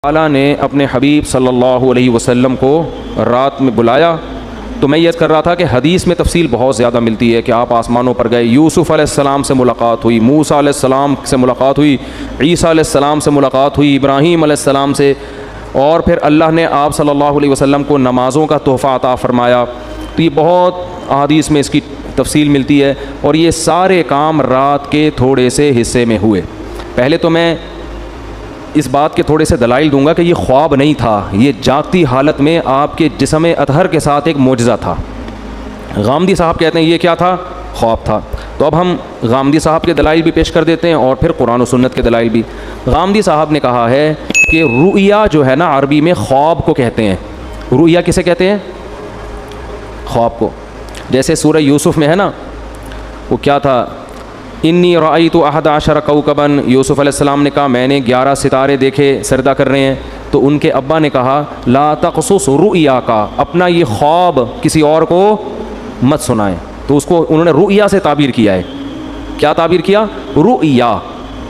تعالیٰ نے اپنے حبیب صلی اللہ علیہ وسلم کو رات میں بلایا تو میں یہ کر رہا تھا کہ حدیث میں تفصیل بہت زیادہ ملتی ہے کہ آپ آسمانوں پر گئے، یوسف علیہ السلام سے ملاقات ہوئی، موسیٰ علیہ السلام سے ملاقات ہوئی، عیسیٰ علیہ السلام سے ملاقات ہوئی، ابراہیم علیہ السلام سے، اور پھر اللہ نے آپ صلی اللہ علیہ وسلم کو نمازوں کا تحفہ عطا فرمایا۔ تو یہ بہت احادیث میں اس کی تفصیل ملتی ہے، اور یہ سارے کام رات کے تھوڑے سے حصے میں ہوئے۔ پہلے تو میں اس بات کے تھوڑے سے دلائل دوں گا کہ یہ خواب نہیں تھا، یہ جاگتی حالت میں آپ کے جسم اطہر کے ساتھ ایک معجزہ تھا۔ غامدی صاحب کہتے ہیں یہ کیا تھا؟ خواب تھا۔ تو اب ہم غامدی صاحب کے دلائل بھی پیش کر دیتے ہیں اور پھر قرآن و سنت کے دلائل بھی۔ غامدی صاحب نے کہا ہے کہ رؤیا جو ہے نا عربی میں خواب کو کہتے ہیں۔ رؤیا کسے کہتے ہیں؟ خواب کو۔ جیسے سورہ یوسف میں ہے نا، وہ کیا تھا؟ انی رأیت 11 کوكبا، یوسف علیہ السلام نے کہا میں نے 11 ستارے دیکھے سجدہ کر رہے ہیں، تو ان کے ابا نے کہا لا تقصص رؤیاک، اپنا یہ خواب کسی اور کو مت سنائیں۔ تو اس کو انہوں نے رؤیا سے تعبیر کیا ہے۔ کیا تعبیر کیا؟ رؤیا۔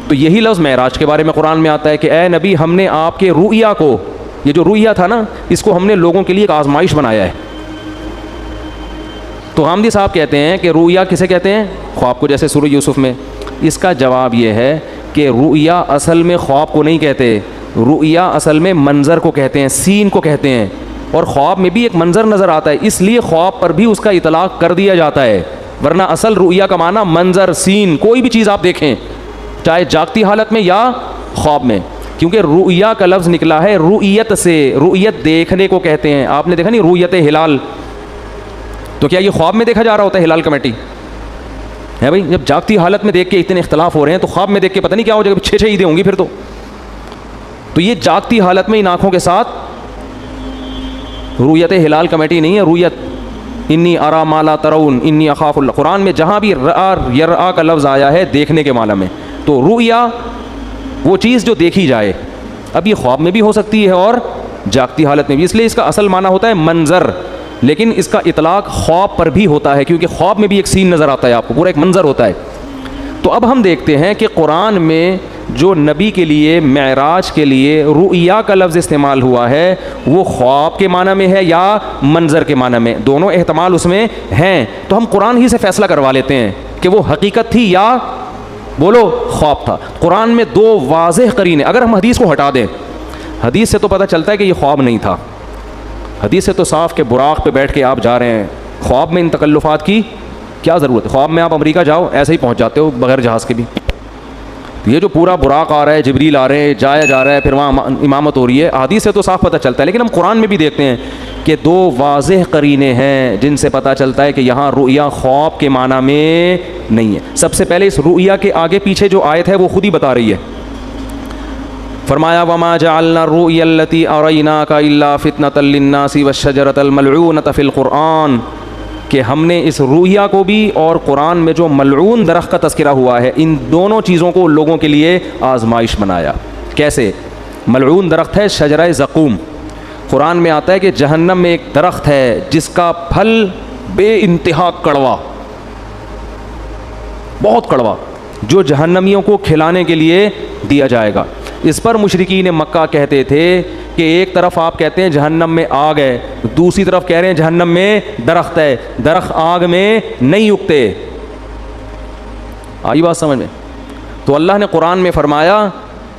تو یہی لفظ معراج کے بارے میں قرآن میں آتا ہے کہ اے نبی ہم نے آپ کے رؤیا کو، یہ جو رؤیا تھا نا اس کو ہم نے لوگوں کے لیے ایک آزمائش بنایا ہے۔ تو غامدی صاحب کہتے ہیں کہ رؤیا کسے کہتے ہیں؟ خواب کو، جیسے سورہ یوسف میں۔ اس کا جواب یہ ہے کہ رؤیا اصل میں خواب کو نہیں کہتے، رؤیا اصل میں منظر کو کہتے ہیں، سین کو کہتے ہیں، اور خواب میں بھی ایک منظر نظر آتا ہے، اس لیے خواب پر بھی اس کا اطلاق کر دیا جاتا ہے، ورنہ اصل رؤیا کا معنی منظر، سین، کوئی بھی چیز آپ دیکھیں چاہے جاگتی حالت میں یا خواب میں، کیونکہ رؤیا کا لفظ نکلا ہے رؤیت سے، رؤیت دیکھنے کو کہتے ہیں۔ آپ نے دیکھا نہیں رؤیت ہلال؟ تو کیا یہ خواب میں دیکھا جا رہا ہوتا ہے ہلال کمیٹی ہے بھائی؟ جب جاگتی حالت میں دیکھ کے اتنے اختلاف ہو رہے ہیں تو خواب میں دیکھ کے پتہ نہیں کیا ہو جائے گا، 6 عیدیں ہوں گی پھر تو یہ جاگتی حالت میں ان آنکھوں کے ساتھ رؤیت ہلال کمیٹی نہیں ہے، رؤیت انی ارا ما لا ترون انی اخاف اللہ۔ قرآن میں جہاں بھی رأى یرأى کا لفظ آیا ہے دیکھنے کے معنی میں، تو رؤیا وہ چیز جو دیکھی جائے، اب یہ خواب میں بھی ہو سکتی ہے اور جاگتی حالت میں بھی، اس لیے اس کا اصل معنی ہوتا ہے منظر، لیکن اس کا اطلاق خواب پر بھی ہوتا ہے کیونکہ خواب میں بھی ایک سین نظر آتا ہے، آپ کو پورا ایک منظر ہوتا ہے۔ تو اب ہم دیکھتے ہیں کہ قرآن میں جو نبی کے لیے معراج کے لیے رؤیا کا لفظ استعمال ہوا ہے وہ خواب کے معنی میں ہے یا منظر کے معنی میں، دونوں احتمال اس میں ہیں۔ تو ہم قرآن ہی سے فیصلہ کروا لیتے ہیں کہ وہ حقیقت تھی یا بولو خواب تھا۔ قرآن میں 2 واضح قرینیں، اگر ہم حدیث کو ہٹا دیں، حدیث سے تو پتہ چلتا ہے کہ یہ خواب نہیں تھا، حدیث سے تو صاف کہ براق پہ بیٹھ کے آپ جا رہے ہیں، خواب میں ان تکلفات کی کیا ضرورت ہے؟ خواب میں آپ امریکہ جاؤ ایسے ہی پہنچ جاتے ہو بغیر جہاز کے بھی۔ یہ جو پورا براق آ رہا ہے، جبریل آ رہے ہیں، جایا جا رہا ہے، پھر وہاں امامت ہو رہی ہے، حدیث سے تو صاف پتہ چلتا ہے، لیکن ہم قرآن میں بھی دیکھتے ہیں کہ 2 واضح قرینے ہیں جن سے پتہ چلتا ہے کہ یہاں رؤیا خواب کے معنی میں نہیں ہے۔ سب سے پہلے اس رؤیا کے آگے پیچھے جو آیت ہے وہ خود ہی بتا رہی ہے۔ فرمایا وما جعلنا الرؤيا التي اريناك الا فتنة للناس والشجرة الملعونة في القرآن، کہ ہم نے اس رؤیا کو بھی اور قرآن میں جو ملعون درخت کا تذکرہ ہوا ہے ان دونوں چیزوں کو لوگوں کے لیے آزمائش بنایا۔ کیسے؟ ملعون درخت ہے شجرہ زقوم، قرآن میں آتا ہے کہ جہنم میں ایک درخت ہے جس کا پھل بے انتہا کڑوا، بہت کڑوا، جو جہنمیوں کو کھلانے کے لیے دیا جائے گا۔ اس پر مشرکین مکہ کہتے تھے کہ ایک طرف آپ کہتے ہیں جہنم میں آگ ہے، دوسری طرف کہہ رہے ہیں جہنم میں درخت ہے، درخت آگ میں نہیں اگتے۔ آئی بات سمجھ میں؟ تو اللہ نے قرآن میں فرمایا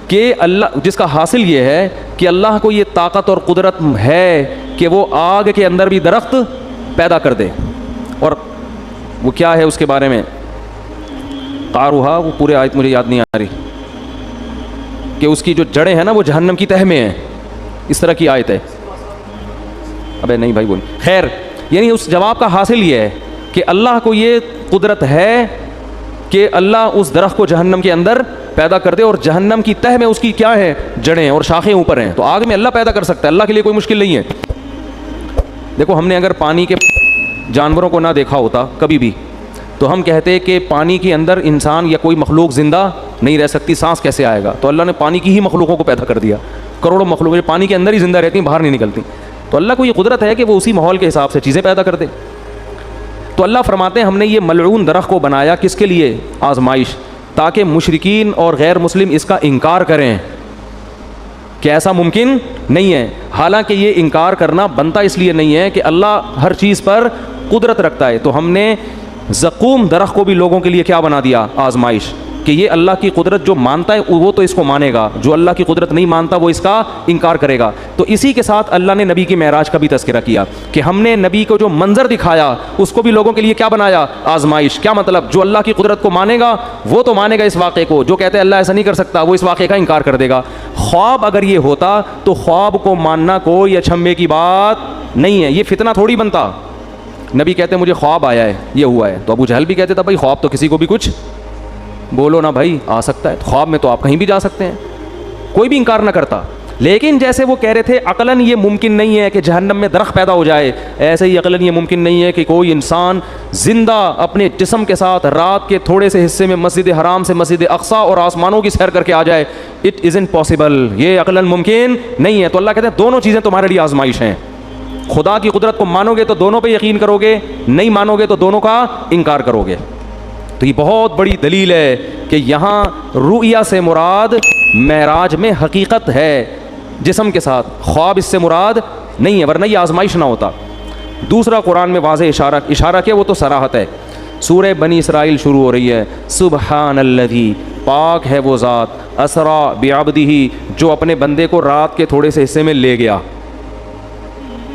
کہ اللہ، جس کا حاصل یہ ہے کہ اللہ کو یہ طاقت اور قدرت ہے کہ وہ آگ کے اندر بھی درخت پیدا کر دے، اور وہ کیا ہے اس کے بارے میں قاروہا، وہ پورے آیت مجھے یاد نہیں آ رہی، کہ اس کی جو جڑیں ہیں نا وہ جہنم کی تہ میں ہیں، اس طرح کی آیت ہے۔ ابے نہیں بھائی بول، خیر، یعنی اس جواب کا حاصل یہ ہے کہ اللہ کو یہ قدرت ہے کہ اللہ اس درخت کو جہنم کے اندر پیدا کر دے، اور جہنم کی تہ میں اس کی کیا ہے؟ جڑیں اور شاخیں اوپر ہیں، تو آگ میں اللہ پیدا کر سکتا ہے، اللہ کے لیے کوئی مشکل نہیں ہے۔ دیکھو ہم نے اگر پانی کے جانوروں کو نہ دیکھا ہوتا کبھی بھی تو ہم کہتے کہ پانی کے اندر انسان یا کوئی مخلوق زندہ نہیں رہ سکتی، سانس کیسے آئے گا؟ تو اللہ نے پانی کی ہی مخلوقوں کو پیدا کر دیا، کروڑوں مخلوق جو پانی کے اندر ہی زندہ رہتی ہیں، باہر نہیں نکلتی۔ تو اللہ کو یہ قدرت ہے کہ وہ اسی ماحول کے حساب سے چیزیں پیدا کر دے۔ تو اللہ فرماتے ہیں ہم نے یہ ملعون درخت کو بنایا کس کے لیے؟ آزمائش، تاکہ مشرکین اور غیر مسلم اس کا انکار کریں، کہ ایسا ممکن نہیں ہے. حالانکہ یہ انکار کرنا بنتا اس لیے نہیں ہے کہ اللہ ہر چیز پر قدرت رکھتا ہے. تو ہم نے زقوم درخت کو بھی لوگوں کے لیے کیا بنا دیا؟ آزمائش, کہ یہ اللہ کی قدرت جو مانتا ہے وہ تو اس کو مانے گا, جو اللہ کی قدرت نہیں مانتا وہ اس کا انکار کرے گا. تو اسی کے ساتھ اللہ نے نبی کی معراج کا بھی تذکرہ کیا کہ ہم نے نبی کو جو منظر دکھایا اس کو بھی لوگوں کے لیے کیا بنایا؟ آزمائش. کیا مطلب؟ جو اللہ کی قدرت کو مانے گا وہ تو مانے گا اس واقعے کو, جو کہتے ہیں اللہ ایسا نہیں کر سکتا وہ اس واقعے کا انکار کر دے گا. خواب اگر یہ ہوتا تو خواب کو ماننا کوئی اچھمبے کی بات نہیں ہے, یہ فتنہ تھوڑی بنتا. نبی کہتے ہیں مجھے خواب آیا ہے, یہ ہوا ہے, تو ابو جہل بھی کہتے تھا بھائی خواب تو کسی کو بھی کچھ بولو نا بھائی آ سکتا ہے, خواب میں تو آپ کہیں بھی جا سکتے ہیں, کوئی بھی انکار نہ کرتا. لیکن جیسے وہ کہہ رہے تھے عقلاً یہ ممکن نہیں ہے کہ جہنم میں درخت پیدا ہو جائے, ایسے ہی عقلاً یہ ممکن نہیں ہے کہ کوئی انسان زندہ اپنے جسم کے ساتھ رات کے تھوڑے سے حصے میں مسجد حرام سے مسجد اقصی اور آسمانوں کی سیر کر کے آ جائے. اٹ ازنٹ پاسبل, یہ عقلاً ممکن نہیں ہے. تو اللہ کہتے ہیں دونوں چیزیں تمہارے لیے آزمائش ہیں. خدا کی قدرت کو مانو گے تو دونوں پہ یقین کرو گے, نہیں مانو گے تو دونوں کا انکار کرو گے. تو یہ بہت بڑی دلیل ہے کہ یہاں رؤیا سے مراد معراج میں حقیقت ہے جسم کے ساتھ, خواب اس سے مراد نہیں ہے, ورنہ یہ آزمائش نہ ہوتا. دوسرا قرآن میں واضح اشارہ کیا, وہ تو صراحت ہے. سورہ بنی اسرائیل شروع ہو رہی ہے, سبحان الذی, پاک ہے وہ ذات, اسرا بعبدہ, جو اپنے بندے کو رات کے تھوڑے سے حصے میں لے گیا,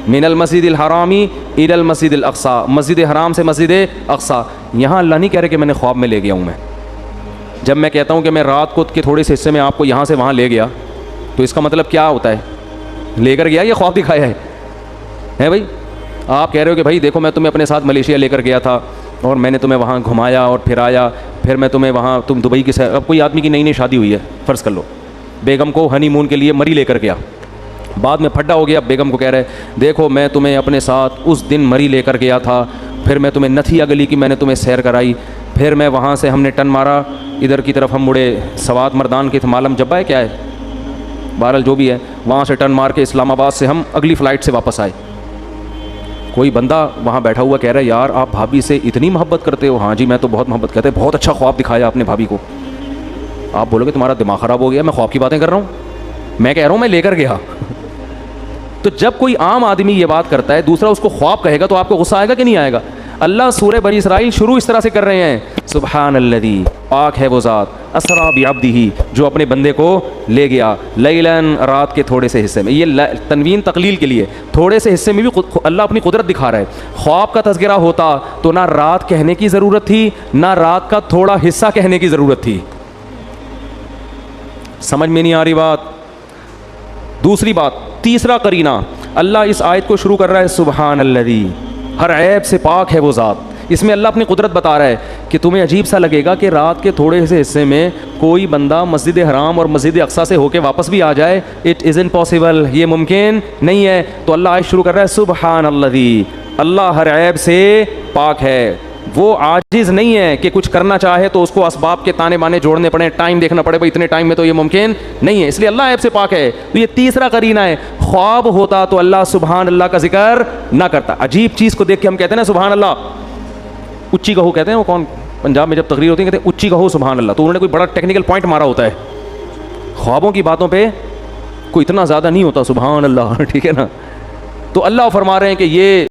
من المسجد الحرامی الی المسجد الاقصی, مسجد حرام سے مسجد اقصی. یہاں اللہ نہیں کہہ رہے کہ میں نے خواب میں لے گیا ہوں. میں جب میں کہتا ہوں کہ میں رات کو کے تھوڑے سے حصے میں آپ کو یہاں سے وہاں لے گیا, تو اس کا مطلب کیا ہوتا ہے؟ لے کر گیا یا خواب دکھایا ہے بھائی؟ آپ کہہ رہے ہو کہ بھائی دیکھو میں تمہیں اپنے ساتھ ملیشیا لے کر گیا تھا اور میں نے تمہیں وہاں گھمایا اور پھرایا, پھر میں تمہیں وہاں, تم دبئی کی سیر. اب کوئی آدمی کی نئی نئی شادی ہوئی ہے, فرض کر لو, بیگم کو ہنی مون کے لیے مری لے کر گیا, بعد میں پھڈا ہو گیا, بیگم کو کہہ رہے دیکھو میں تمہیں اپنے ساتھ اس دن مری لے کر گیا تھا, پھر میں تمہیں نتھیا گلی کی میں نے تمہیں سیر کرائی, پھر میں وہاں سے ہم نے ٹن مارا ادھر کی طرف, ہم مڑے سوات مردان کی معلوم جبا ہے کیا ہے, بہرحال جو بھی ہے, وہاں سے ٹن مار کے اسلام آباد سے ہم اگلی فلائٹ سے واپس آئے. کوئی بندہ وہاں بیٹھا ہوا کہہ رہا ہے یار آپ بھابھی سے اتنی محبت کرتے ہو؟ ہاں جی میں تو بہت محبت کرتے, بہت اچھا خواب دکھایا آپ نے بھابھی کو. آپ بولو گے تمہارا دماغ خراب ہو گیا, میں خواب کی باتیں کر رہا ہوں, میں کہہ رہا ہوں میں لے کر گیا. تو جب کوئی عام آدمی یہ بات کرتا ہے, دوسرا اس کو خواب کہے گا, تو آپ کو غصہ آئے گا کہ نہیں آئے گا؟ اللہ سورہ بنی اسرائیل شروع اس طرح سے کر رہے ہیں, سبحان الذی, پاک ہے وہ ذات, اسرا بعبدہ, جو اپنے بندے کو لے گیا, لیلاً, رات کے تھوڑے سے حصے میں. یہ تنوین تقلیل کے لیے, تھوڑے سے حصے میں بھی اللہ اپنی قدرت دکھا رہا ہے. خواب کا تذکرہ ہوتا تو نہ رات کہنے کی ضرورت تھی, نہ رات کا تھوڑا حصہ کہنے کی ضرورت تھی. سمجھ میں نہیں آ رہی بات؟ دوسری بات, تیسرا قرینہ, اللہ اس آیت کو شروع کر رہا ہے سبحان الذی, ہر عیب سے پاک ہے وہ ذات. اس میں اللہ اپنی قدرت بتا رہا ہے کہ تمہیں عجیب سا لگے گا کہ رات کے تھوڑے سے حصے میں کوئی بندہ مسجد حرام اور مسجد اقصی سے ہو کے واپس بھی آ جائے. اٹ ازنٹ پاسبل, یہ ممکن نہیں ہے. تو اللہ آیت شروع کر رہا ہے سبحان الذی, اللہ ہر عیب سے پاک ہے, وہ عاجز نہیں ہے کہ کچھ کرنا چاہے تو اس کو اسباب کے تانے بانے جوڑنے پڑے, ٹائم دیکھنا پڑے, بھائی اتنے ٹائم میں تو یہ ممکن نہیں ہے, اس لیے اللہ عیب سے پاک ہے. تو یہ تیسرا قرینہ ہے. خواب ہوتا تو اللہ سبحان اللہ کا ذکر نہ کرتا. عجیب چیز کو دیکھ کے ہم کہتے ہیں نا سبحان اللہ, اچھی کہو کہتے ہیں, وہ کون پنجاب میں جب تقریر ہوتی ہے کہتے ہیں اچھی کہو سبحان اللہ, تو انہوں نے کوئی بڑا ٹیکنیکل پوائنٹ مارا ہوتا ہے. خوابوں کی باتوں پہ کوئی اتنا زیادہ نہیں ہوتا سبحان اللہ, ٹھیک ہے نا. تو اللہ فرما رہے ہیں کہ یہ